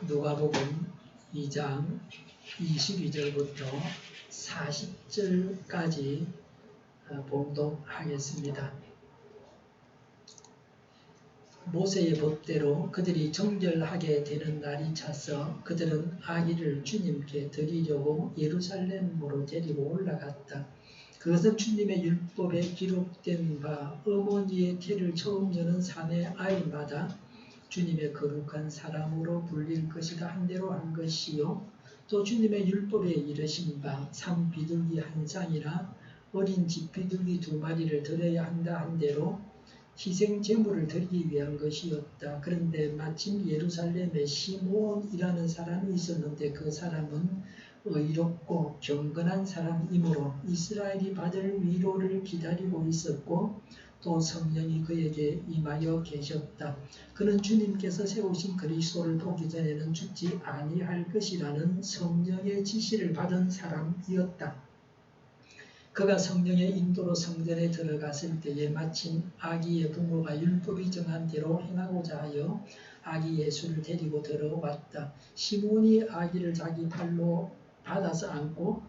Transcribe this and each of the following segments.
누가복음 2장 22절부터 40절까지 봉독하겠습니다. 모세의 법대로 그들이 정결하게 되는 날이 차서 그들은 아기를 주님께 드리려고 예루살렘으로 데리고 올라갔다. 그것은 주님의 율법에 기록된 바 어머니의 태를 처음 여는 사내 아이마다 주님의 거룩한 사람으로 불릴 것이다 한 대로 한 것이요, 또 주님의 율법에 이르신 바 산비둘기 한 쌍이나 어린 집비둘기 2마리를 드려야 한다 한 대로 희생 제물을 드리기 위한 것이었다. 그런데 마침 예루살렘에 시므온이라는 사람이 있었는데 그 사람은 의롭고 경건한 사람이므로 이스라엘이 받을 위로를 기다리고 있었고 또 성령이 그에게 임하여 계셨다. 그는 주님께서 세우신 그리스도를 보기 전에는 죽지 아니할 것이라는 성령의 지시를 받은 사람이었다. 그가 성령의 인도로 성전에 들어갔을 때에 마침 아기의 부모가 율법이 정한 대로 행하고자 하여 아기 예수를 데리고 들어왔다. 시므온이 아기를 자기 팔로 받아서 안고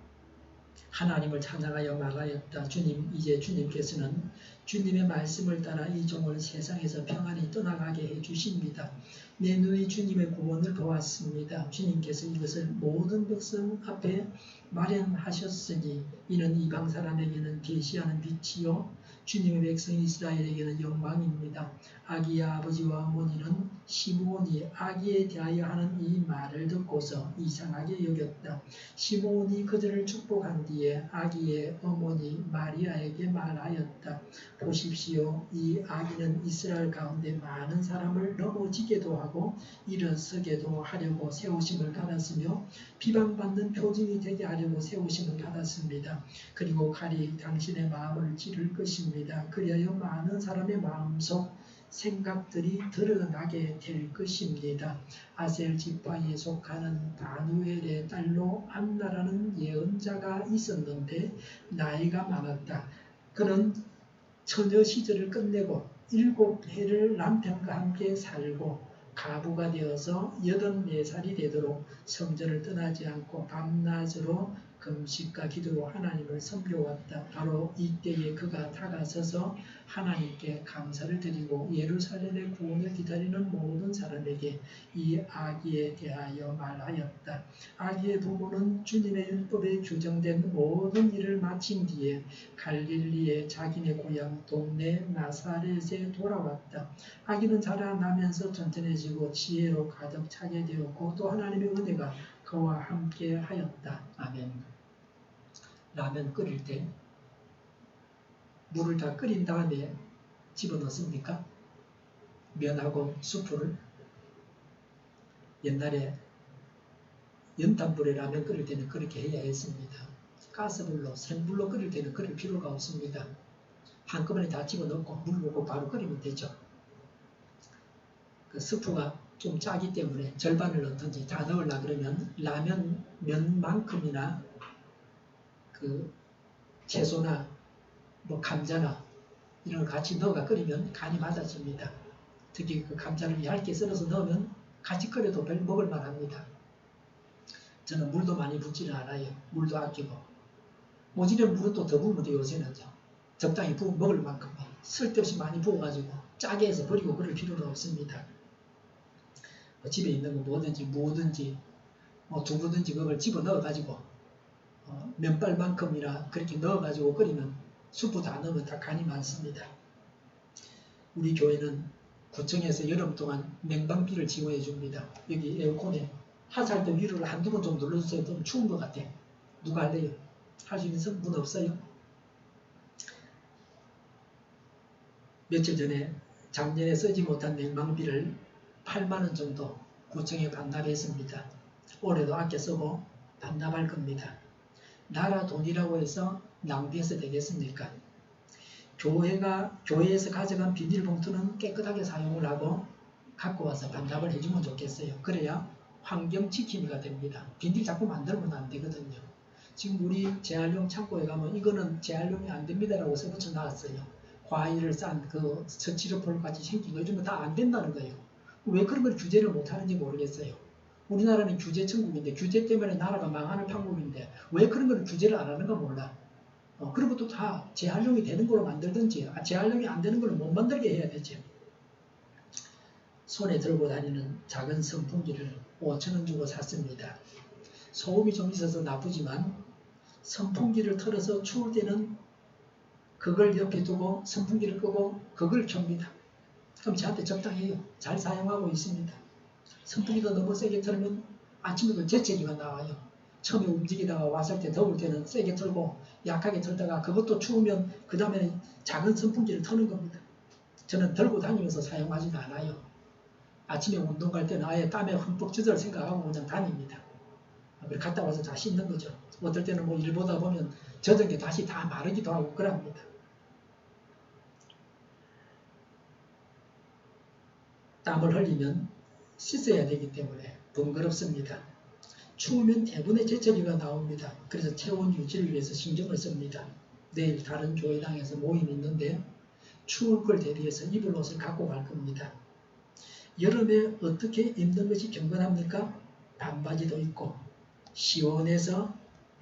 하나님을 찬양하여 말하였다. 주님, 이제 주님께서는 주님의 말씀을 따라 이 종을 세상에서 평안히 떠나가게 해주십니다. 내 눈이 주님의 구원을 보았습니다. 주님께서 이것을 모든 백성 앞에 마련하셨으니 이는 이방 사람에게는 계시하는 빛이요 주님의 백성 이스라엘에게는 영광입니다. 아기의 아버지와 어머니는 시므온이 아기에 대하여 하는 이 말을 듣고서 이상하게 여겼다. 시므온이 그들을 축복한 뒤에 아기의 어머니 마리아에게 말하였다. 보십시오, 이 아기는 이스라엘 가운데 많은 사람을 넘어지게도 하고 일어서게도 하려고 세우심을 받았으며 비방받는 표징이 되게 하려고 세우심을 받았습니다. 그리고 칼이 당신의 마음을 찌를 것입니다. 그리하여 많은 사람의 마음속 생각들이 드러나게 될 것입니다. 아셀 지파에 속하는 바누엘의 딸로 안나라는 예언자가 있었는데 나이가 많았다. 그는 처녀 시절을 끝내고 7해를 남편과 함께 살고 가부가 되어서 84살이 되도록 성전을 떠나지 않고 밤낮으로 금식과 기도로 하나님을 섬겨왔다. 바로 이때에 그가 다가서서 하나님께 감사를 드리고 예루살렘의 구원을 기다리는 모든 사람에게 이 아기에 대하여 말하였다. 아기의 부모는 주님의 율법에 규정된 모든 일을 마친 뒤에 갈릴리의 자기네 고향 동네 나사렛에 돌아왔다. 아기는 자라나면서 튼튼해지고 지혜로 가득 차게 되었고 또 하나님의 은혜가 그와 함께 하였다. 아멘. 라면 끓일 때 물을 다 끓인 다음에 집어넣습니까? 면하고 수프를. 옛날에 연탄불에 라면 끓일 때는 그렇게 해야 했습니다. 가스불로, 센불로 끓일 때는 끓일 필요가 없습니다. 한꺼번에 다 집어넣고 물 붓고 바로 끓이면 되죠. 그 스프가 좀 짜기 때문에 절반을 넣든지 다 넣으려고 그러면 라면 면만큼이나 그 채소나 뭐 감자나 이런 걸 같이 넣어가 끓이면 간이 맞아집니다. 특히 그 감자를 얇게 썰어서 넣으면 같이 끓여도 별 먹을만 합니다. 저는 물도 많이 붓지는 않아요. 물도 아끼고. 모질은 물은 또 더 부으면 돼요. 요새는 적당히 부어 먹을 만큼 쓸데없이 많이 부어가지고 짜게 해서 버리고 그럴 필요는 없습니다. 뭐 집에 있는 거 뭐든지 무든지 뭐 두부든지 그걸 집어 넣어가지고 면발만큼이나 그렇게 넣어가지고 끓이면 수프 다 넣으면 다 간이 많습니다. 우리 교회는 구청에서 여름 동안 냉방비를 지원해 줍니다. 여기 에어컨에 하살도 위로를 한두 번 정도 눌러주세요. 좀 추운 것 같아. 누가 할래요? 할 수 있는 분 없어요? 며칠 전에 작년에 쓰지 못한 냉방비를 8만원 정도 구청에 반납했습니다. 올해도 아껴 쓰고 반납할 겁니다. 나라 돈이라고 해서 낭비해서 되겠습니까? 교회에서 가져간 비닐봉투는 깨끗하게 사용을 하고 갖고 와서 반납을 해주면 좋겠어요. 그래야 환경 지킴이가 됩니다. 비닐 자꾸 만들면 안 되거든요. 지금 우리 재활용 창고에 가면 이거는 재활용이 안 됩니다라고 써붙여 놨어요. 과일을 싼 그 스티로폼 같이 생긴 거 요즘은 다 안 된다는 거예요. 왜 그런 걸 규제를 못 하는지 모르겠어요. 우리나라는 규제 천국인데 규제 때문에 나라가 망하는 판국인데 왜 그런 걸 규제를 안 하는가 몰라. 그런 것도 다 재활용이 되는 걸로 만들든지 재활용이 안 되는 걸로 못 만들게 해야 되지. 손에 들고 다니는 작은 선풍기를 5,000원 주고 샀습니다. 소음이 좀 있어서 나쁘지만 선풍기를 틀어서 추울 때는 그걸 옆에 두고 선풍기를 끄고 그걸 켭니다. 그럼 저한테 적당해요. 잘 사용하고 있습니다. 선풍기도 너무 세게 틀면 아침에도 재채기가 나와요. 처음에 움직이다가 왔을 때 더울 때는 세게 틀고 약하게 틀다가 그것도 추우면 그 다음에는 작은 선풍기를 트는 겁니다. 저는 들고 다니면서 사용하지는 않아요. 아침에 운동 갈 때는 아예 땀에 흠뻑 젖을 생각하고 그냥 다닙니다. 갔다 와서 다 씻는 거죠. 어떨 때는 뭐 일 보다 보면 젖은 게 다시 다 마르기도 하고 그럽니다. 땀을 흘리면 씻어야 되기 때문에 번거롭습니다. 추우면 대부분의 재채기가 나옵니다. 그래서 체온 유지를 위해서 신경을 씁니다. 내일 다른 교회당에서 모임이 있는데 추울 걸 대비해서 입을 옷을 갖고 갈 겁니다. 여름에 어떻게 입는 것이 경건합니까? 반바지도 입고 시원해서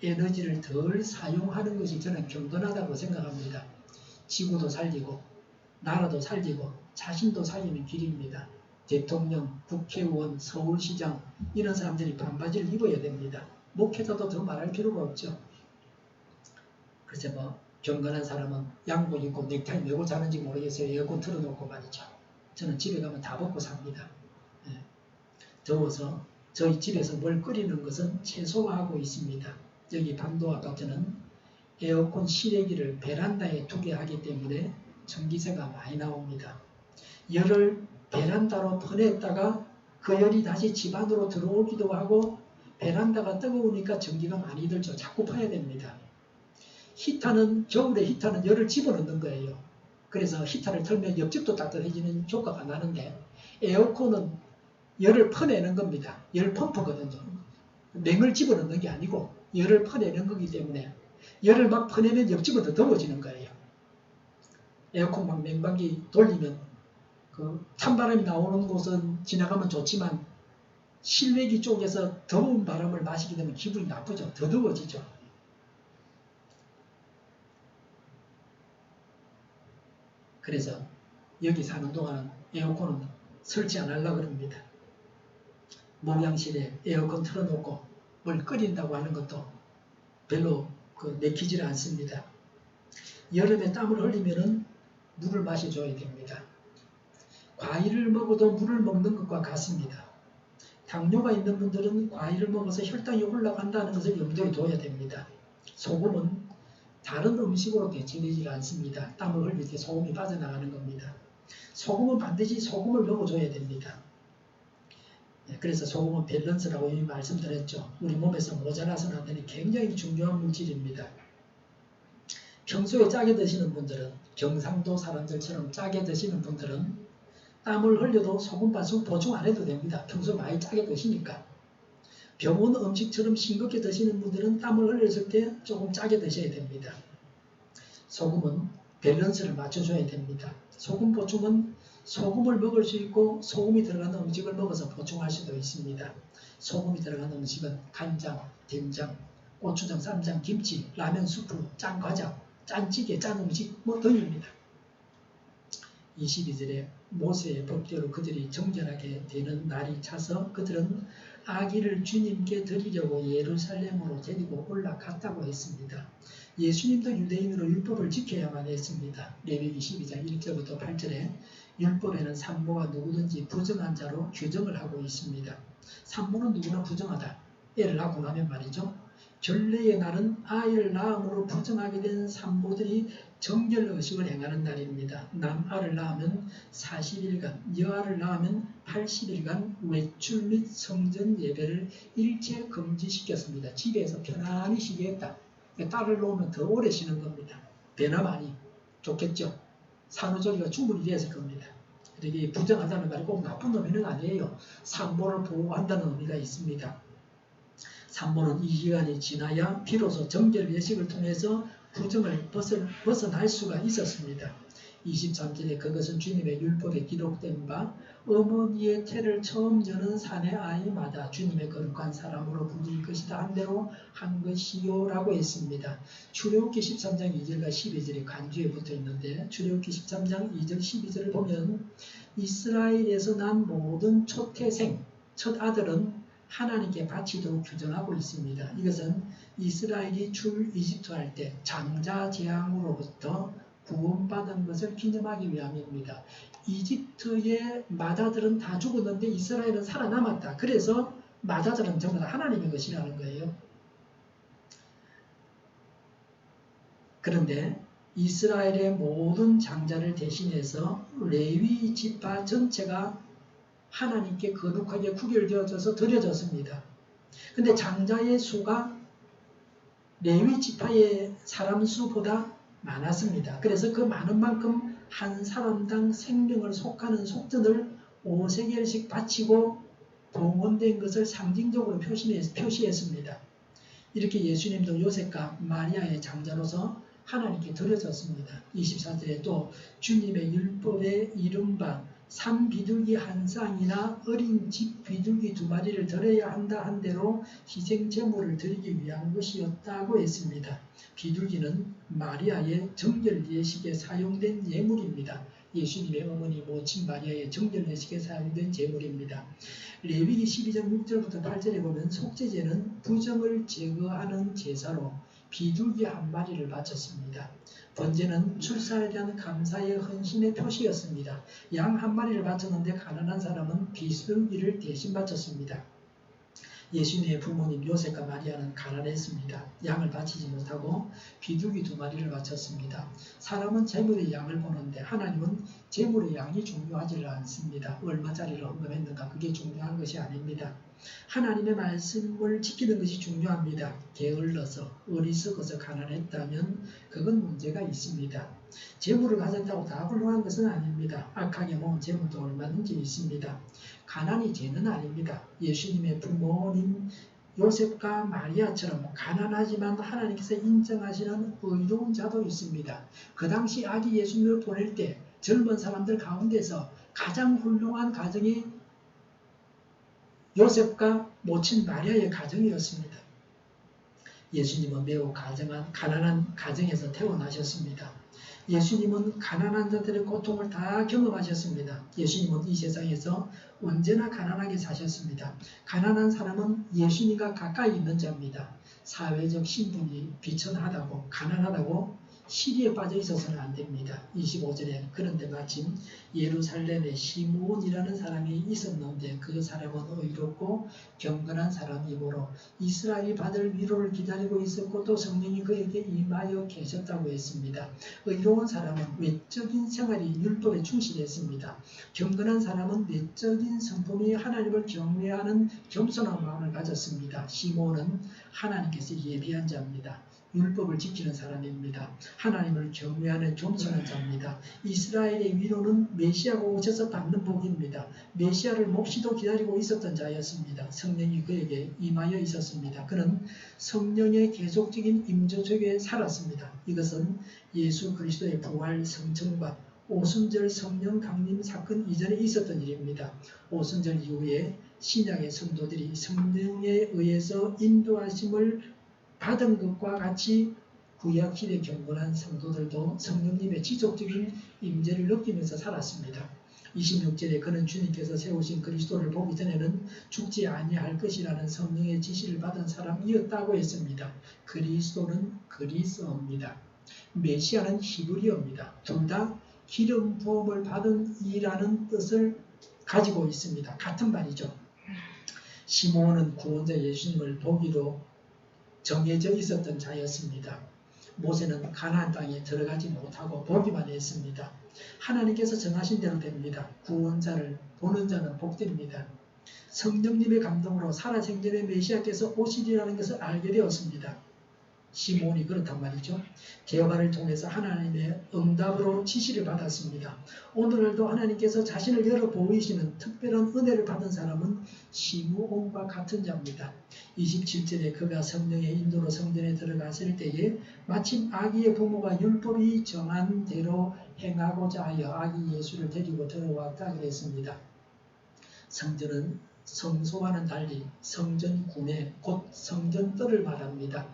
에너지를 덜 사용하는 것이 저는 경건하다고 생각합니다. 지구도 살리고 나라도 살리고 자신도 살리는 길입니다. 대통령, 국회의원, 서울시장 이런 사람들이 반바지를 입어야 됩니다. 목회자도 더 말할 필요가 없죠. 글쎄 뭐 경건한 사람은 양복 입고 넥타이 메고 자는지 모르겠어요. 에어컨 틀어놓고 말이죠. 저는 집에 가면 다 벗고 삽니다. 더워서 저희 집에서 뭘 끓이는 것은 최소화하고 있습니다. 여기 반도 아파트는 에어컨 실외기를 베란다에 두게 하기 때문에 전기세가 많이 나옵니다. 열을 베란다로 퍼냈다가 그 열이 다시 집 안으로 들어오기도 하고 베란다가 뜨거우니까 전기가 많이 들죠. 자꾸 퍼야 됩니다. 히터는 겨울에 히터는 열을 집어넣는 거예요. 그래서 히터를 틀면 옆집도 따뜻해지는 효과가 나는데 에어컨은 열을 퍼내는 겁니다. 열 펌프거든요. 냉을 집어넣는 게 아니고 열을 퍼내는 거기 때문에 열을 막 퍼내면 옆집은 더 더워지는 거예요. 에어컨 막 냉방기 돌리면 그 찬바람이 나오는 곳은 지나가면 좋지만 실외기 쪽에서 더운 바람을 마시게 되면 기분이 나쁘죠. 더 더워지죠. 그래서 여기 사는 동안은 에어컨은 설치 안 하려고 합니다. 목양실에 에어컨 틀어놓고 뭘 끓인다고 하는 것도 별로 내키지를 않습니다. 여름에 땀을 흘리면 물을 마셔줘야 됩니다. 과일을 먹어도 물을 먹는 것과 같습니다. 당뇨가 있는 분들은 과일을 먹어서 혈당이 올라간다는 것을 염두에 둬야 됩니다. 소금은 다른 음식으로 대체되지 않습니다. 땀을 흘릴 때 소금이 빠져나가는 겁니다. 소금은 반드시 소금을 먹어줘야 됩니다. 그래서 소금은 밸런스라고 이미 말씀드렸죠. 우리 몸에서 모자라서는 안 되는 굉장히 중요한 물질입니다. 평소에 짜게 드시는 분들은 경상도 사람들처럼 짜게 드시는 분들은 땀을 흘려도 소금 반숙 보충 안 해도 됩니다. 평소에 많이 짜게 드시니까. 병원 음식처럼 싱겁게 드시는 분들은 땀을 흘렸을 때 조금 짜게 드셔야 됩니다. 소금은 밸런스를 맞춰줘야 됩니다. 소금 보충은 소금을 먹을 수 있고 소금이 들어가는 음식을 먹어서 보충할 수도 있습니다. 소금이 들어가는 음식은 간장, 된장, 고추장, 쌈장, 김치, 라면, 수프, 짠 과자, 짠 찌개, 짠 음식 뭐 등입니다. 22절에 모세의 법대로 그들이 정결하게 되는 날이 차서 그들은 아기를 주님께 드리려고 예루살렘으로 데리고 올라갔다고 했습니다. 예수님도 유대인으로 율법을 지켜야만 했습니다. 레위기 12장 1절부터 8절에 율법에는 산모가 누구든지 부정한 자로 규정을 하고 있습니다. 산모는 누구나 부정하다. 애를 낳고 나면 말이죠. 결례의 날은 아이를 낳음으로 부정하게 된 산모들이 정결의식을 행하는 날입니다. 남아를 낳으면 40일간, 여아를 낳으면 80일간 외출 및 성전 예배를 일체 금지시켰습니다. 집에서 편안히 쉬게 했다. 딸을 놓으면 더 오래 쉬는 겁니다. 배나 많이 좋겠죠. 산후조리가 충분히 되었을 겁니다. 이게 부정하다는 말이 꼭 나쁜 의미는 아니에요. 산모를 보호한다는 의미가 있습니다. 산모는 이 기간이 지나야 비로소 정결 예식을 통해서 부정을 벗어날 수가 있었습니다. 23절에 그것은 주님의 율법에 기록된 바 어머니의 태를 처음 여는 사내 아이마다 주님의 거룩한 사람으로 부릴 것이다 한 대로 한 것이요 라고 했습니다. 출애굽기 13장 2절과 12절이 간주에 붙어 있는데 출애굽기 13장 2절 12절을 보면 이스라엘에서 난 모든 초태생 첫 아들은 하나님께 바치도록 규정하고 있습니다. 이것은 이스라엘이 출 이집트할 때 장자 재앙으로부터 구원받은 것을 기념하기 위함입니다. 이집트의 마다들은 다 죽었는데 이스라엘은 살아남았다. 그래서 마다들은 전부 다 하나님의 것이라는 거예요. 그런데 이스라엘의 모든 장자를 대신해서 레위 지파 전체가 하나님께 거룩하게 구별되어져서 드려졌습니다. 근데 장자의 수가 레위 지파의 사람 수보다 많았습니다. 그래서 그 많은 만큼 한 사람당 생명을 속하는 속전을 5세겔씩 바치고 동원된 것을 상징적으로 표시했습니다. 이렇게 예수님도 요셉과 마리아의 장자로서 하나님께 드려졌습니다. 24절에 또 주님의 율법에 이른바 산 비둘기 한 쌍이나 어린 집 비둘기 2마리를 드려야 한다 한 대로 희생 제물을 드리기 위한 것이었다고 했습니다. 비둘기는 마리아의 정결 예식에 사용된 예물입니다. 예수님의 어머니 모친 마리아의 정결 예식에 사용된 제물입니다. 레위기 12장 6절부터 8절에 보면 속죄제는 부정을 제거하는 제사로 비둘기 1마리를 바쳤습니다. 번제는 출산에 대한 감사의 헌신의 표시였습니다. 양 1마리를 바쳤는데 가난한 사람은 비둘기를 대신 바쳤습니다. 예수님의 부모님 요셉과 마리아는 가난했습니다. 양을 바치지 못하고 비둘기 2마리를 바쳤습니다. 사람은 재물의 양을 보는데 하나님은 재물의 양이 중요하지 않습니다. 얼마짜리를 헌금했는가 그게 중요한 것이 아닙니다. 하나님의 말씀을 지키는 것이 중요합니다. 게을러서 어리석어서 가난했다면 그건 문제가 있습니다. 재물을 가졌다고 다 훌륭한 것은 아닙니다. 악하게 모은 재물도 얼마든지 있습니다. 가난이 죄는 아닙니다. 예수님의 부모님 요셉과 마리아처럼 가난하지만 하나님께서 인정하시는 의로운 자도 있습니다. 그 당시 아기 예수님을 보낼 때 젊은 사람들 가운데서 가장 훌륭한 가정이 요셉과 모친 마리아의 가정이었습니다. 예수님은 매우 가난한 가정에서 태어나셨습니다. 예수님은 가난한 자들의 고통을 다 경험하셨습니다. 예수님은 이 세상에서 언제나 가난하게 사셨습니다. 가난한 사람은 예수님과 가까이 있는 자입니다. 사회적 신분이 비천하다고 가난하다고 시리에 빠져 있어서는 안 됩니다. 25절에 그런데 마침 예루살렘에 시므온이라는 사람이 있었는데 그 사람은 의롭고 경건한 사람이므로 이스라엘이 받을 위로를 기다리고 있었고 또 성령이 그에게 임하여 계셨다고 했습니다. 의로운 사람은 외적인 생활이 율법에 충실했습니다. 경건한 사람은 내적인 성품이 하나님을 경외하는 겸손한 마음을 가졌습니다. 시므온은 하나님께서 예비한 자입니다. 율법을 지키는 사람입니다. 하나님을 경외하는 겸손한 자입니다. 이스라엘의 위로는 메시아가 오셔서 받는 복입니다. 메시아를 몹시도 기다리고 있었던 자였습니다. 성령이 그에게 임하여 있었습니다. 그는 성령의 계속적인 임조 속에 살았습니다. 이것은 예수 그리스도의 부활 성천과 오순절 성령 강림 사건 이전에 있었던 일입니다. 오순절 이후에 신약의 성도들이 성령에 의해서 인도하심을 받은 것과 같이 구약시대 경건한 성도들도 성령님의 지속적인 임재를 느끼면서 살았습니다. 26절에 그는 주님께서 세우신 그리스도를 보기 전에는 죽지 아니할 것이라는 성령의 지시를 받은 사람이었다고 했습니다. 그리스도는 그리스어입니다. 메시아는 히브리어입니다. 둘 다 기름 부음을 받은 이라는 뜻을 가지고 있습니다. 같은 말이죠. 시므온은 구원자 예수님을 보기로 정해져 있었던 자였습니다. 모세는 가나안 땅에 들어가지 못하고 보기만 했습니다. 하나님께서 정하신 대로 됩니다. 구원자를 보는 자는 복됩니다. 성령님의 감동으로 살아생전에 메시아께서 오시리라는 것을 알게 되었습니다. 시므온이 그렇단 말이죠. 게바를 통해서 하나님의 응답으로 지시를 받았습니다. 오늘날도 하나님께서 자신을 열어 보이시는 특별한 은혜를 받은 사람은 시므온과 같은 자입니다. 27절에 그가 성령의 인도로 성전에 들어갔을 때에 마침 아기의 부모가 율법이 정한 대로 행하고자 하여 아기 예수를 데리고 들어왔다 그랬습니다. 성전은 성소와는 달리 성전 구매 곧 성전뜰을 말합니다.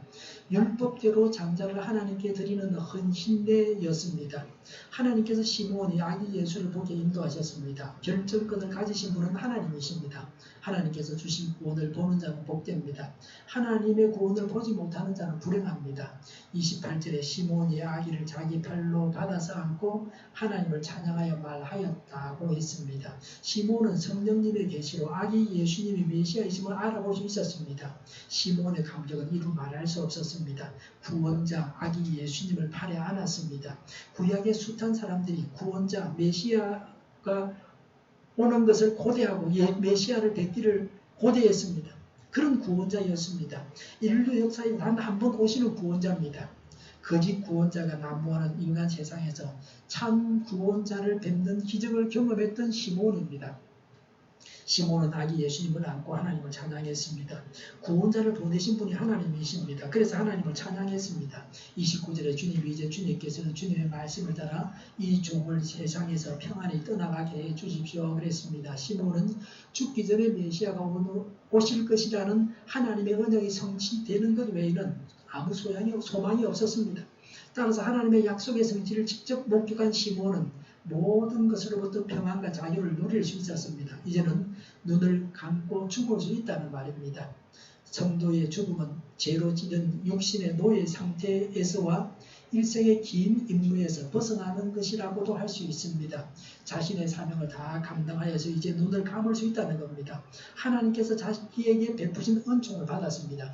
율법대로 장자를 하나님께 드리는 헌신례였습니다. 하나님께서 시므온이 아기 예수를 보게 인도하셨습니다. 결정권을 가지신 분은 하나님이십니다. 하나님께서 주신 구원을 보는 자는 복됩니다. 하나님의 구원을 보지 못하는 자는 불행합니다. 28절에 시므온이 아기를 자기 팔로 받아서 안고 하나님을 찬양하여 말하였다고 했습니다. 시므온은 성령님의 계시로 아기 예수님이 메시아이심을 알아볼 수 있었습니다. 시므온의 감격은 이루 말할 수 없었습니다. 구원자 아기 예수님을 팔에 안았습니다. 구약의 숱한 사람들이 구원자 메시아가 오는 것을 고대하고 메시아를 뵙기를 고대했습니다. 그런 구원자였습니다. 인류 역사에 단 한 번 오시는 구원자입니다. 거짓 구원자가 난무하는 인간 세상에서 참 구원자를 뵙는 기적을 경험했던 시므온입니다. 시므온은 아기 예수님을 안고 하나님을 찬양했습니다. 구원자를 보내신 분이 하나님이십니다. 그래서 하나님을 찬양했습니다. 29절에 주님이 이제 주님께서는 주님의 말씀을 따라 이 종을 세상에서 평안히 떠나가게 해주십시오 그랬습니다. 시므온은 죽기 전에 메시아가 오실 것이라는 하나님의 언약이 성취되는 것 외에는 아무 소망이 없었습니다. 따라서 하나님의 약속의 성취를 직접 목격한 시므온은 모든 것으로부터 평안과 자유를 누릴 수 있었습니다. 이제는 눈을 감고 죽을 수 있다는 말입니다. 성도의 죽음은 죄로 찌든 육신의 노예 상태에서와 일생의 긴 임무에서 벗어나는 것이라고도 할 수 있습니다. 자신의 사명을 다 감당하여서 이제 눈을 감을 수 있다는 겁니다. 하나님께서 자기에게 베푸신 은총을 받았습니다.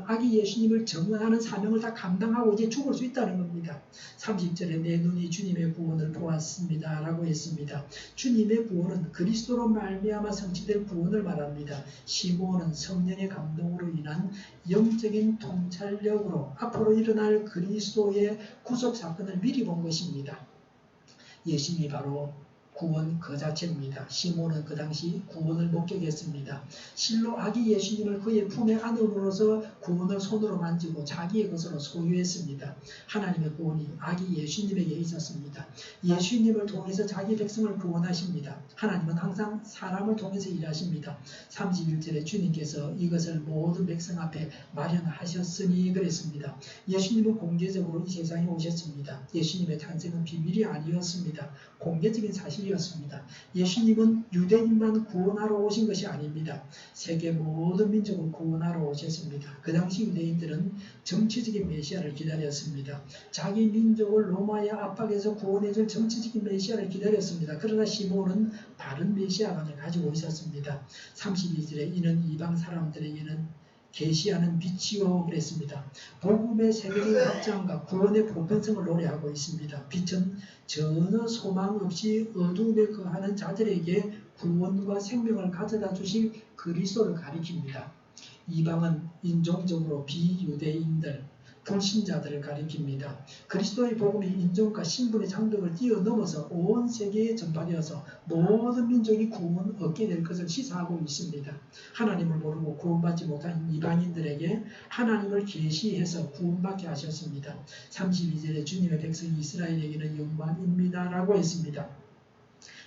아기 예수님을 증언하는 사명을 다 감당하고 이제 죽을 수 있다는 겁니다. 30절에 내 눈이 주님의 구원을 보았습니다 라고 했습니다. 주님의 구원은 그리스도로 말미암아 성취될 구원을 말합니다. 시므온은 성령의 감동으로 인한 영적인 통찰력으로 앞으로 일어날 그리스도의 구속 사건을 미리 본 것입니다. 예수님이 바로 구원 그 자체입니다. 시므온은 그 당시 구원을 목격했습니다. 실로 아기 예수님을 그의 품에 안음으로써 구원을 손으로 만지고 자기의 것으로 소유했습니다. 하나님의 구원이 아기 예수님에게 있었습니다. 예수님을 통해서 자기 백성을 구원하십니다. 하나님은 항상 사람을 통해서 일하십니다. 31절에 주님께서 이것을 모든 백성 앞에 마련하셨으니 그랬습니다. 예수님은 공개적으로 이 세상에 오셨습니다. 예수님의 탄생은 비밀이 아니었습니다. 공개적인 사실이었습니다. 예수님은 유대인만 구원하러 오신 것이 아닙니다. 세계 모든 민족을 구원하러 오셨습니다. 그 당시 유대인들은 정치적인 메시아를 기다렸습니다. 자기 민족을 로마의 압박에서 구원해줄 정치적인 메시아를 기다렸습니다. 그러나 시므온은 다른 메시아관을 가지고 있었습니다. 32절에 이는 이방 사람들에게는 계시하는 빛이요 그랬습니다. 복음의 세계적인 확장과 구원의 보편성을 노래하고 있습니다. 빛은 전혀 소망 없이 어두움에 거하는 자들에게 구원과 생명을 가져다 주실 그리스도를 가리킵니다. 이방은 인종적으로 비유대인들, 불신자들을 가리킵니다. 그리스도의 복음이 인종과 신분의 장벽을 뛰어넘어서 온 세계에 전파되어서 모든 민족이 구원 얻게 될 것을 시사하고 있습니다. 하나님을 모르고 구원받지 못한 이방인들에게 하나님을 계시해서 구원받게 하셨습니다. 32절에 주님의 백성 이스라엘에게는 영광입니다 라고 했습니다.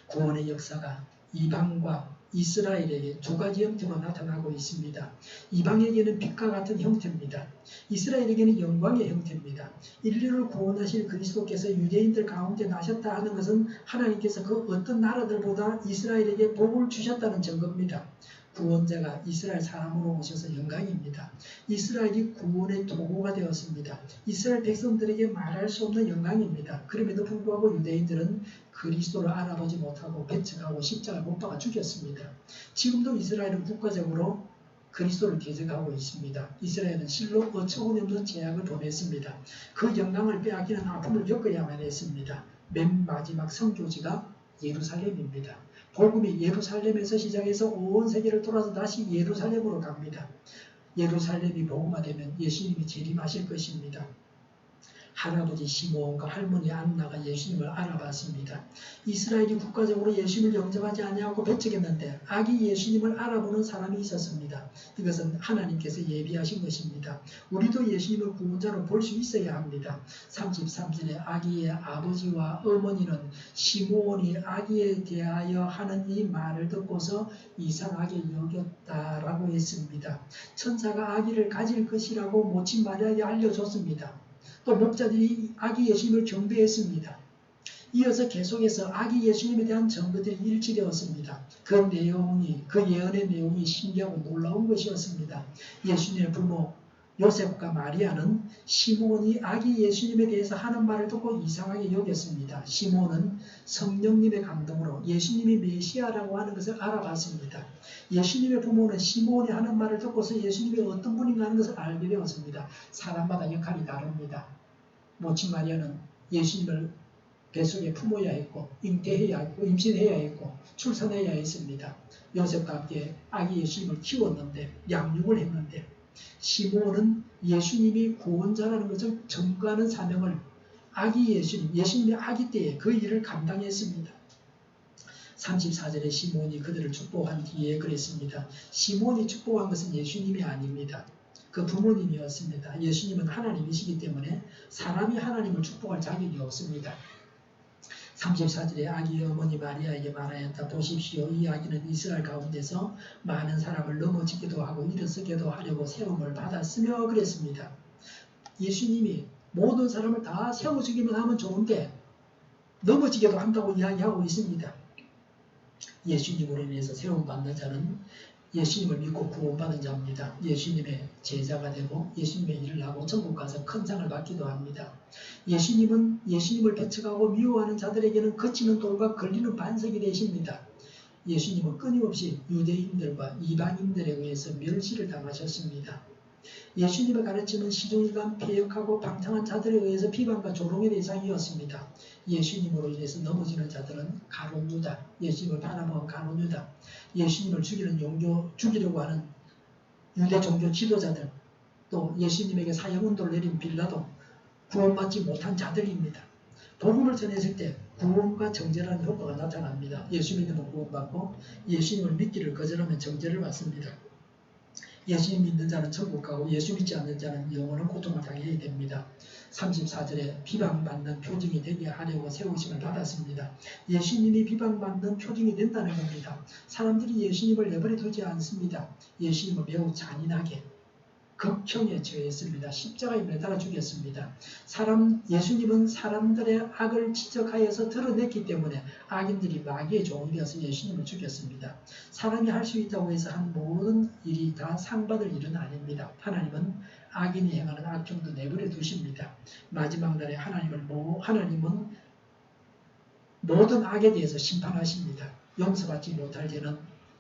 구원의 역사가 이방과 이스라엘에게 두 가지 형태로 나타나고 있습니다. 이방에게는 빛과 같은 형태입니다. 이스라엘에게는 영광의 형태입니다. 인류를 구원하실 그리스도께서 유대인들 가운데 나셨다 하는 것은 하나님께서 그 어떤 나라들보다 이스라엘에게 복을 주셨다는 증거입니다. 구원자가 이스라엘 사람으로 오셔서 영광입니다. 이스라엘이 구원의 도구가 되었습니다. 이스라엘 백성들에게 말할 수 없는 영광입니다. 그럼에도 불구하고 유대인들은 그리스도를 알아보지 못하고 배척하고 십자가를 못 박아 죽였습니다. 지금도 이스라엘은 국가적으로 그리스도를 대적하고 있습니다. 이스라엘은 실로 어처구니없는 제약을 보냈습니다. 그 영광을 빼앗기는 아픔을 겪어야만 했습니다. 맨 마지막 선교지가 예루살렘입니다. 복음이 예루살렘에서 시작해서 온 세계를 돌아서 다시 예루살렘으로 갑니다. 예루살렘이 복음화되면 예수님이 재림하실 것입니다. 할아버지 시므온과 할머니 안나가 예수님을 알아봤습니다. 이스라엘이 국가적으로 예수님을 영접하지 아니하고 배척했는데 아기 예수님을 알아보는 사람이 있었습니다. 이것은 하나님께서 예비하신 것입니다. 우리도 예수님을 구원자로 볼 수 있어야 합니다. 33절에 아기의 아버지와 어머니는 시므온이 아기에 대하여 하는 이 말을 듣고서 이상하게 여겼다라고 했습니다. 천사가 아기를 가질 것이라고 모친 마리아에게 알려줬습니다. 또 목자들이 아기 예수님을 경배했습니다. 이어서 계속해서 아기 예수님에 대한 증거들이 일치되었습니다. 그 예언의 내용이 신기하고 놀라운 것이었습니다. 예수님의 부모 요셉과 마리아는 시므온이 아기 예수님에 대해서 하는 말을 듣고 이상하게 여겼습니다. 시므온은 성령님의 감동으로 예수님이 메시아라고 하는 것을 알아봤습니다. 예수님의 부모는 시므온이 하는 말을 듣고서 예수님이 어떤 분인가 하는 것을 알게 되었습니다. 사람마다 역할이 다릅니다. 모친 마리아는 예수님을 뱃속에 품어야 했고 잉태해야 했고 임신해야 했고 출산해야 했습니다. 요셉과 함께 아기 예수님을 키웠는데 양육을 했는데 시므온은 예수님이 구원자라는 것을 증거하는 사명을 예수님이 아기 때에 그 일을 감당했습니다. 34절에 시므온이 그들을 축복한 뒤에 그랬습니다. 시므온이 축복한 것은 예수님이 아닙니다. 그 부모님이었습니다. 예수님은 하나님이시기 때문에 사람이 하나님을 축복할 자격이 없습니다. 34절에 아기의 어머니 마리아에게 말하였다. 보십시오. 이 아기는 이스라엘 가운데서 많은 사람을 넘어지기도 하고 일어서기도 하려고 세움을 받았으며 그랬습니다. 예수님이 모든 사람을 다 세워주기만 하면 좋은데 넘어지기도 한다고 이야기하고 있습니다. 예수님으로 인해서 세움받는 자는 예수님을 믿고 구원받은 자입니다. 예수님의 제자가 되고 예수님의 일을 하고 천국 가서 큰 상을 받기도 합니다. 예수님은 예수님을 배척하고 미워하는 자들에게는 거치는 돌과 걸리는 반석이 되십니다. 예수님은 끊임없이 유대인들과 이방인들에 의해서 멸시를 당하셨습니다. 예수님의 가르침은 시종일관 폐역하고 방탕한 자들에 의해서 비방과 조롱의 대상이었습니다. 예수님으로 인해서 넘어지는 자들은 가룟 유다, 예수님을 팔아먹은 가룟 유다, 예수님을 죽이려고 하는 유대 종교 지도자들, 또 예수님에게 사형운동을 내린 빌라도 구원받지 못한 자들입니다. 복음을 전했을 때 구원과 정죄라는 효과가 나타납니다. 예수 믿으면 구원받고 예수님을 믿기를 거절하면 정죄를 받습니다. 예수님 믿는 자는 천국 가고 예수 믿지 않는 자는 영원한 고통을 당해야 됩니다. 34절에 비방받는 표징이 되게 하려고 세우심을 받았습니다. 예수님이 비방받는 표징이 된다는 겁니다. 사람들이 예수님을 내버려 두지 않습니다. 예수님은 매우 잔인하게 극형에 처했습니다. 십자가에 매달아 죽였습니다. 예수님은 사람들의 악을 지적하여서 드러냈기 때문에 악인들이 마귀의 종이 되어서 예수님을 죽였습니다. 사람이 할 수 있다고 해서 한 모든 일이 다 상받을 일은 아닙니다. 하나님은 악인이 행하는 악행도 내버려 두십니다. 마지막 날에 하나님은 모든 악에 대해서 심판하십니다. 용서받지 못할 죄는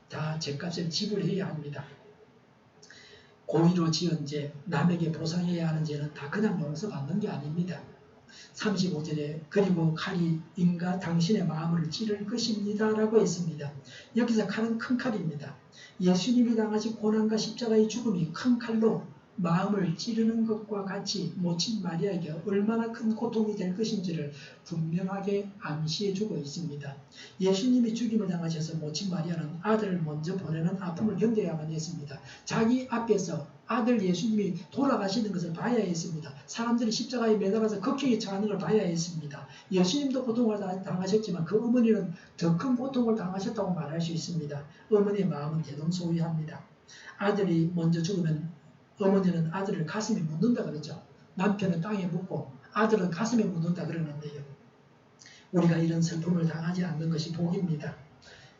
다 죄값을 지불해야 합니다. 고의로 지은 죄, 남에게 보상해야 하는 죄는 다 그냥 용서받는 게 아닙니다. 35절에 그리고 칼이 인과 당신의 마음을 찌를 것입니다 라고 했습니다. 여기서 칼은 큰 칼입니다. 예수님이 당하신 고난과 십자가의 죽음이 큰 칼로 마음을 찌르는 것과 같이 모친 마리아에게 얼마나 큰 고통이 될 것인지를 분명하게 암시해주고 있습니다. 예수님이 죽임을 당하셔서 모친 마리아는 아들을 먼저 보내는 아픔을 견뎌야만 했습니다. 자기 앞에서 아들 예수님이 돌아가시는 것을 봐야 했습니다. 사람들이 십자가에 매달아서 극형에 처하는 걸 봐야 했습니다. 예수님도 고통을 당하셨지만 그 어머니는 더 큰 고통을 당하셨다고 말할 수 있습니다. 어머니의 마음은 대동소이합니다. 아들이 먼저 죽으면 어머니는 아들을 가슴에 묻는다 그러죠. 남편은 땅에 묻고 아들은 가슴에 묻는다 그러는데요. 우리가 이런 슬픔을 당하지 않는 것이 복입니다.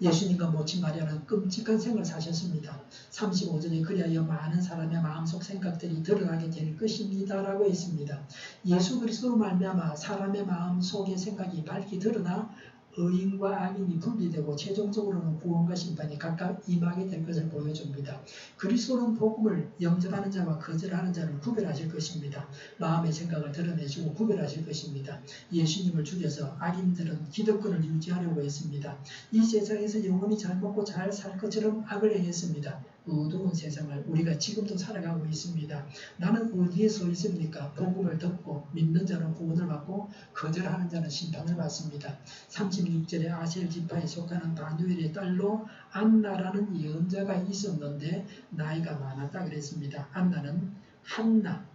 예수님과 모친 마리아는 끔찍한 생을 사셨습니다. 35절에 그리하여 많은 사람의 마음속 생각들이 드러나게 될 것입니다 라고 했습니다. 예수 그리스도로 말미암아 사람의 마음속의 생각이 밝히 드러나 의인과 악인이 분리되고 최종적으로는 구원과 심판이 각각 임하게 될 것을 보여줍니다. 그리스도는 복음을 영접하는 자와 거절하는 자를 구별하실 것입니다. 마음의 생각을 드러내시고 구별하실 것입니다. 예수님을 죽여서 악인들은 기득권을 유지하려고 했습니다. 이 세상에서 영원히 잘 먹고 잘 살 것처럼 악을 행했습니다. 어두운 세상을 우리가 지금도 살아가고 있습니다. 나는 어디에 서 있습니까? 복음을 듣고 믿는 자는 구원을 받고 거절하는 자는 심판을 받습니다. 36절에 아셀 지파에 속하는 바누엘의 딸로 안나라는 예언자가 있었는데 나이가 많았다 그랬습니다. 안나는 한나,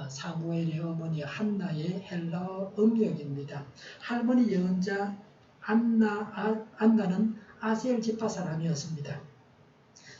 사무엘의 어머니 한나의 헬라어 음력입니다. 할머니 예언자 안나는 아셀 지파 사람이었습니다.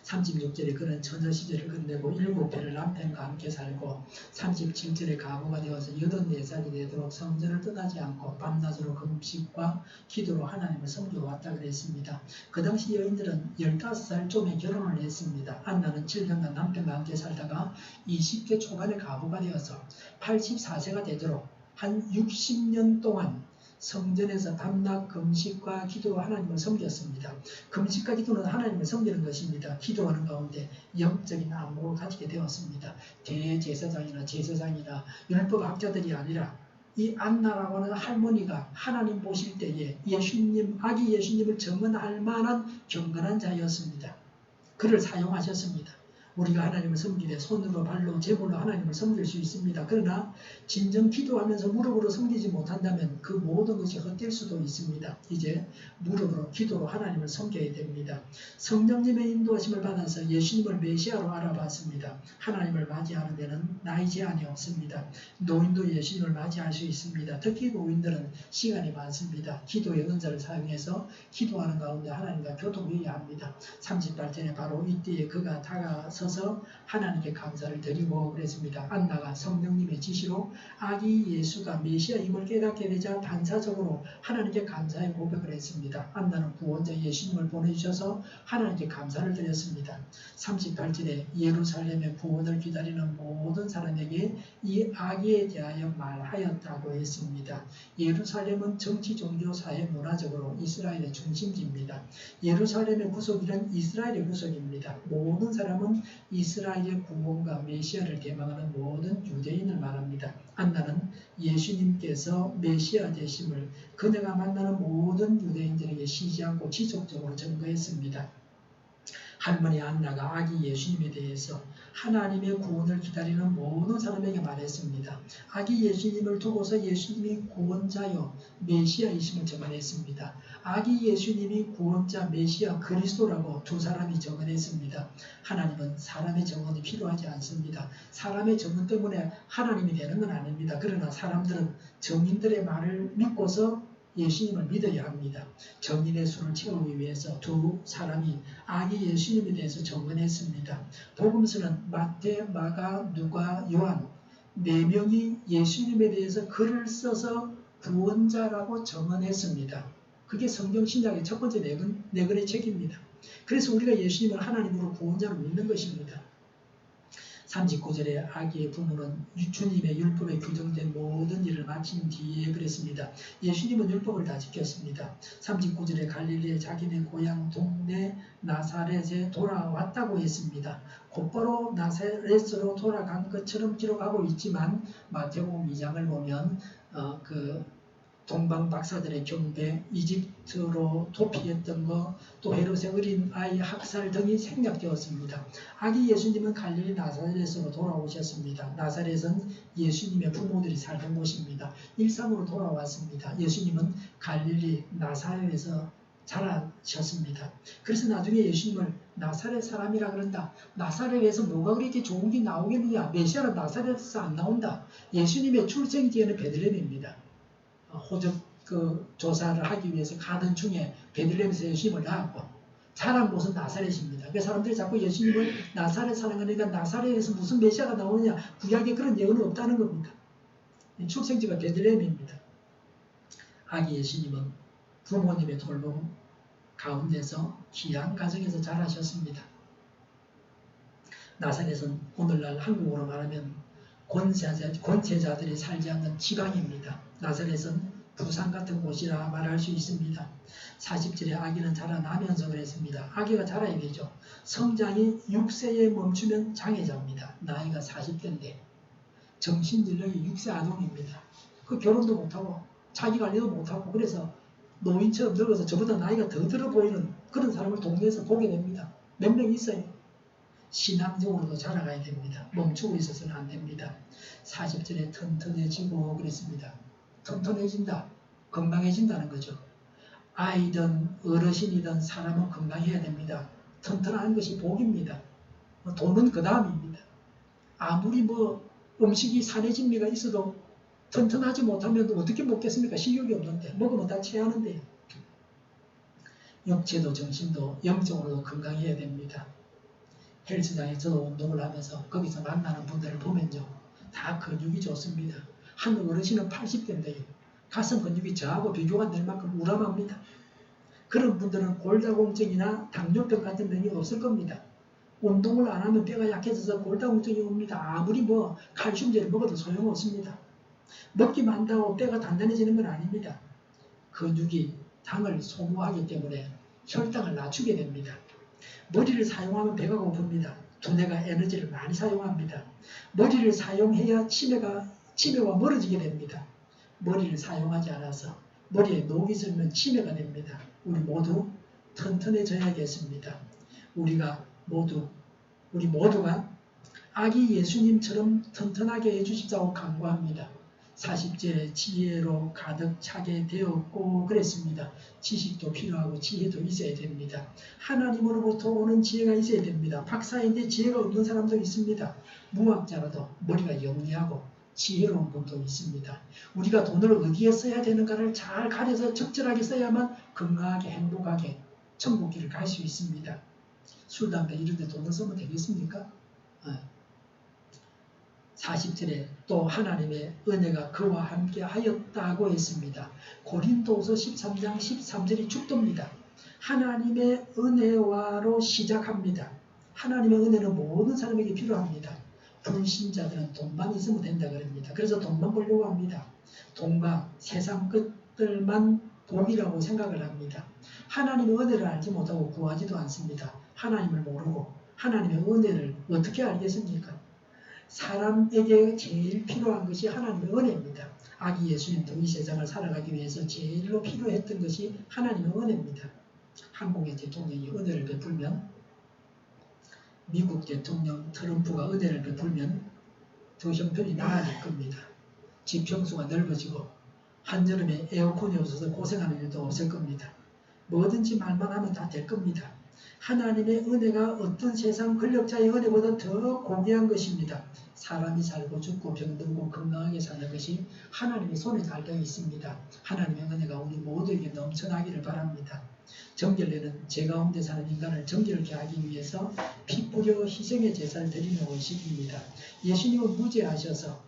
36절에 그는 처녀 시절을 끝내고 7배를 남편과 함께 살고 37절에 가부가 되어서 84살이 되도록 성전을 떠나지 않고 밤낮으로 금식과 기도로 하나님을 섬겨왔다 그랬습니다. 그 당시 여인들은 15살쯤에 결혼을 했습니다. 안나는 7년간 남편과 함께 살다가 20대 초반에 가부가 되어서 84세가 되도록 한 60년 동안 성전에서 밤낮 금식과 기도로 하나님을 섬겼습니다. 금식과 기도는 하나님을 섬기는 것입니다. 기도하는 가운데 영적인 안목을 가지게 되었습니다. 대제사장이나 제사장이나 율법학자들이 아니라 이 안나라고 하는 할머니가 하나님 보실 때에 아기 예수님을 증언할 만한 경건한 자였습니다. 그를 사용하셨습니다. 우리가 하나님을 섬기되 손으로 발로 제물로 하나님을 섬길 수 있습니다. 그러나 진정 기도하면서 무릎으로 섬기지 못한다면 그 모든 것이 헛될 수도 있습니다. 이제 무릎으로 기도로 하나님을 섬겨야 됩니다. 성령님의 인도하심을 받아서 예수님을 메시아로 알아봤습니다. 하나님을 맞이하는 데는 나이 제한이 없습니다. 노인도 예수님을 맞이할 수 있습니다. 특히 노인들은 시간이 많습니다. 기도의 은사를 사용해서 기도하는 가운데 하나님과 교통해야 합니다. 38절에 바로 이때에 그가 다가서서 하나님께 감사를 드리고 그랬습니다. 안나가 성령님의 지시로 아기 예수가 메시아임을 깨닫게 되자 반사적으로 하나님께 감사의 고백을 했습니다. 안나는 구원자 예수님을 보내주셔서 하나님께 감사를 드렸습니다. 38절에 예루살렘의 구원을 기다리는 모든 사람에게 이 아기에 대하여 말하였다고 했습니다. 예루살렘은 정치, 종교, 사회, 문화적으로 이스라엘의 중심지입니다. 예루살렘의 구속이란 이스라엘의 구속입니다. 모든 사람은 이스라엘의 구원과 메시아를 대망하는 모든 유대인을 말합니다. 안나는 예수님께서 메시아 되심을 그녀가 만나는 모든 유대인들에게 쉬지 않고 지속적으로 증거했습니다. 할머니 안나가 아기 예수님에 대해서 하나님의 구원을 기다리는 모든 사람에게 말했습니다. 아기 예수님을 두고서 예수님이 구원자요 메시아이심을 증언했습니다. 아기 예수님이 구원자 메시아 그리스도라고 두 사람이 증언했습니다. 하나님은 사람의 증언이 필요하지 않습니다. 사람의 증언 때문에 하나님이 되는 건 아닙니다. 그러나 사람들은 증인들의 말을 믿고서 예수님을 믿어야 합니다. 정인의 수를 채우기 위해서 두 사람이 아기 예수님에 대해서 증언했습니다. 복음서는 마태, 마가, 누가, 요한 4명이 예수님에 대해서 글을 써서 구원자라고 증언했습니다. 그게 성경 신약의 첫 번째 네 권의 책입니다. 그래서 우리가 예수님을 하나님으로 구원자로 믿는 것입니다. 39절에 아기의 부모는 주님의 율법에 규정된 모든 일을 마친 뒤에 그랬습니다. 예수님은 율법을 다 지켰습니다. 39절에 갈릴리의 자기네 고향 동네 나사렛에 돌아왔다고 했습니다. 곧바로 나사렛으로 돌아간 것처럼 기록하고 있지만 마태복음 2장을 보면 동방 박사들의 경배, 이집트로 도피했던 것, 또 헤롯의 어린 아이 학살 등이 생략되었습니다. 아기 예수님은 갈릴리 나사렛으로 돌아오셨습니다. 나사렛은 예수님의 부모들이 살던 곳입니다. 일상으로 돌아왔습니다. 예수님은 갈릴리 나사렛에서 자라셨습니다. 그래서 나중에 예수님을 나사렛 사람이라 그런다. 나사렛에서 뭐가 그렇게 좋은 게 나오겠느냐. 메시아는 나사렛에서 안 나온다. 예수님의 출생지에는 베들레헴입니다. 호적 조사를 하기 위해서 가던 중에 베들레헴에서 예수님을 낳았고 자란 곳은 나사렛입니다. 그 사람들이 자꾸 예수님을 나사렛 사랑하니까 나사렛에서 무슨 메시아가 나오느냐 구약에 그런 예언은 없다는 겁니다. 출생지가 베들레헴입니다. 아기 예수님은 부모님의 돌봄 가운데서 귀한 가정에서 자라셨습니다. 나사렛은 오늘날 한국어로 말하면 권세자들이 살지 않는 지방입니다. 나사렛은 부산 같은 곳이라 말할 수 있습니다. 40절에 아기는 자라나면서 그랬습니다. 아기가 자라야 되죠. 성장이 6세에 멈추면 장애자입니다. 나이가 40대인데 정신질력이 6세 아동입니다. 그 결혼도 못하고 자기 관리도 못하고 그래서 노인처럼 늙어서 저보다 나이가 더 들어 보이는 그런 사람을 동네에서 보게 됩니다. 몇 명 있어요. 신앙적으로도 자라가야 됩니다. 멈추고 있어서는 안 됩니다. 40절에 튼튼해지고 그랬습니다. 튼튼해진다. 건강해진다는 거죠. 아이든 어르신이든 사람은 건강해야 됩니다. 튼튼한 것이 복입니다. 돈은 그 다음입니다. 아무리 음식이 산해진미가 있어도 튼튼하지 못하면 어떻게 먹겠습니까? 식욕이 없는데 먹으면 다 체하는데. 육체도 정신도 영적으로도 건강해야 됩니다. 헬스장에 저도 운동을 하면서 거기서 만나는 분들을 보면요. 다 근육이 좋습니다. 한 어르신은 80대인데요. 가슴 근육이 저하고 비교가 될 만큼 우람합니다. 그런 분들은 골다공증이나 당뇨병 같은 병이 없을 겁니다. 운동을 안 하면 뼈가 약해져서 골다공증이 옵니다. 아무리 칼슘제를 먹어도 소용없습니다. 먹기만 한다고 뼈가 단단해지는 건 아닙니다. 근육이 당을 소모하기 때문에 혈당을 낮추게 됩니다. 머리를 사용하면 배가 고픕니다. 두뇌가 에너지를 많이 사용합니다. 머리를 사용해야 치매와 멀어지게 됩니다. 머리를 사용하지 않아서 머리에 녹이 슬면 치매가 됩니다. 우리 모두 튼튼해져야겠습니다. 우리 모두가 아기 예수님처럼 튼튼하게 해주십사고 간구합니다. 40절에 지혜로 가득 차게 되었고 그랬습니다. 지식도 필요하고 지혜도 있어야 됩니다. 하나님으로부터 오는 지혜가 있어야 됩니다. 박사인데 지혜가 없는 사람도 있습니다. 무학자라도 머리가 영리하고 지혜로운 분도 있습니다. 우리가 돈을 어디에 써야 되는가를 잘 가려서 적절하게 써야만 건강하게 행복하게 천국길을 갈 수 있습니다. 술, 담배 이런 데 돈을 쓰면 되겠습니까? 40절에 또 하나님의 은혜가 그와 함께 하였다고 했습니다. 고린도서 13장 13절이 축도입니다. 하나님의 은혜와로 시작합니다. 하나님의 은혜는 모든 사람에게 필요합니다. 불신자들은 돈만 있으면 된다 그럽니다. 그래서 돈만 벌려고 합니다. 돈과 세상 것들만 복이라고 생각을 합니다. 하나님의 은혜를 알지 못하고 구하지도 않습니다. 하나님을 모르고 하나님의 은혜를 어떻게 알겠습니까? 사람에게 제일 필요한 것이 하나님의 은혜입니다. 아기 예수님도 이 세상을 살아가기 위해서 제일로 필요했던 것이 하나님의 은혜입니다. 한국의 대통령이 은혜를 베풀면, 미국 대통령 트럼프가 은혜를 베풀면 더 형편이 나아질 겁니다. 지평수가 넓어지고 한여름에 에어컨이 없어서 고생하는 일도 없을 겁니다. 뭐든지 말만 하면 다 될 겁니다. 하나님의 은혜가 어떤 세상 권력자의 은혜보다 더 고귀한 것입니다. 사람이 살고 죽고 병들고 건강하게 사는 것이 하나님의 손에 달려 있습니다. 하나님의 은혜가 우리 모두에게 넘쳐나기를 바랍니다. 정결례는 제 가운데 사는 인간을 정결케 하기 위해서 피 뿌려 희생의 제사를 드리는 의식입니다. 예수님은 무죄하셔서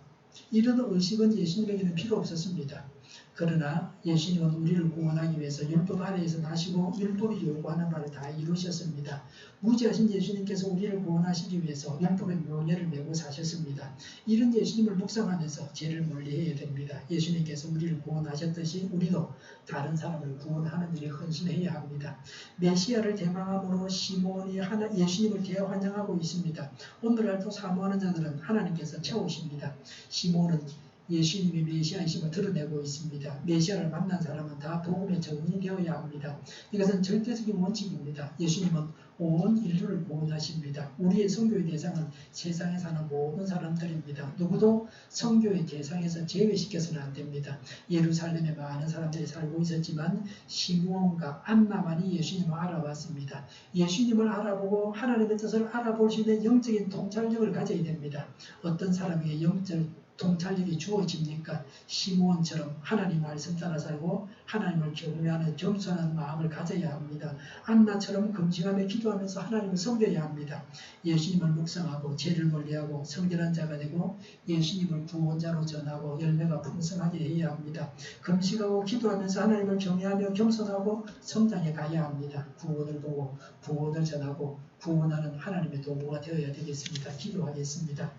이런 의식은 예수님에게는 필요 없었습니다. 그러나 예수님은 우리를 구원하기 위해서 율법 아래에서 나시고 율법이 요구하는 바를 다 이루셨습니다. 무죄하신 예수님께서 우리를 구원하시기 위해서 율법의 묘례를 메고 사셨습니다. 이런 예수님을 묵상하면서 죄를 멀리해야 됩니다. 예수님께서 우리를 구원하셨듯이 우리도 다른 사람을 구원하는 일에 헌신해야 합니다. 메시아를 대망함으로 시몬이 예수님을 대환영하고 있습니다. 오늘날도 사모하는 자들은 하나님께서 채우십니다. 시몬은 예수님이 메시아이심을 드러내고 있습니다. 메시아를 만난 사람은 다 복음에 적응이 되어야 합니다. 이것은 절대적인 원칙입니다. 예수님은 온 인류를 구원하십니다. 우리의 선교의 대상은 세상에 사는 모든 사람들입니다. 누구도 선교의 대상에서 제외시켜서는 안 됩니다. 예루살렘에 많은 사람들이 살고 있었지만 시므온과 안나만이 예수님을 알아봤습니다. 예수님을 알아보고 하나님의 뜻을 알아볼 수 있는 영적인 통찰력을 가져야 됩니다. 어떤 사람에게 영적 통찰력이 주어집니까? 시므온처럼 하나님 말씀 따라 살고 하나님을 경외하는 겸손한 마음을 가져야 합니다. 안나처럼 금식하며 기도하면서 하나님을 섬겨야 합니다. 예수님을 묵상하고 죄를 멀리하고 성결한 자가 되고 예수님을 구원자로 전하고 열매가 풍성하게 해야 합니다. 금식하고 기도하면서 하나님을 경외하며 겸손하고 성장해 가야 합니다. 구원을 보고 구원을 전하고 구원하는 하나님의 도구가 되어야 되겠습니다. 기도하겠습니다.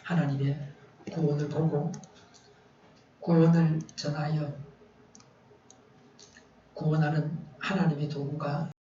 하나님의 구원을 보고 구원을 전하여 구원하는 하나님의 도구가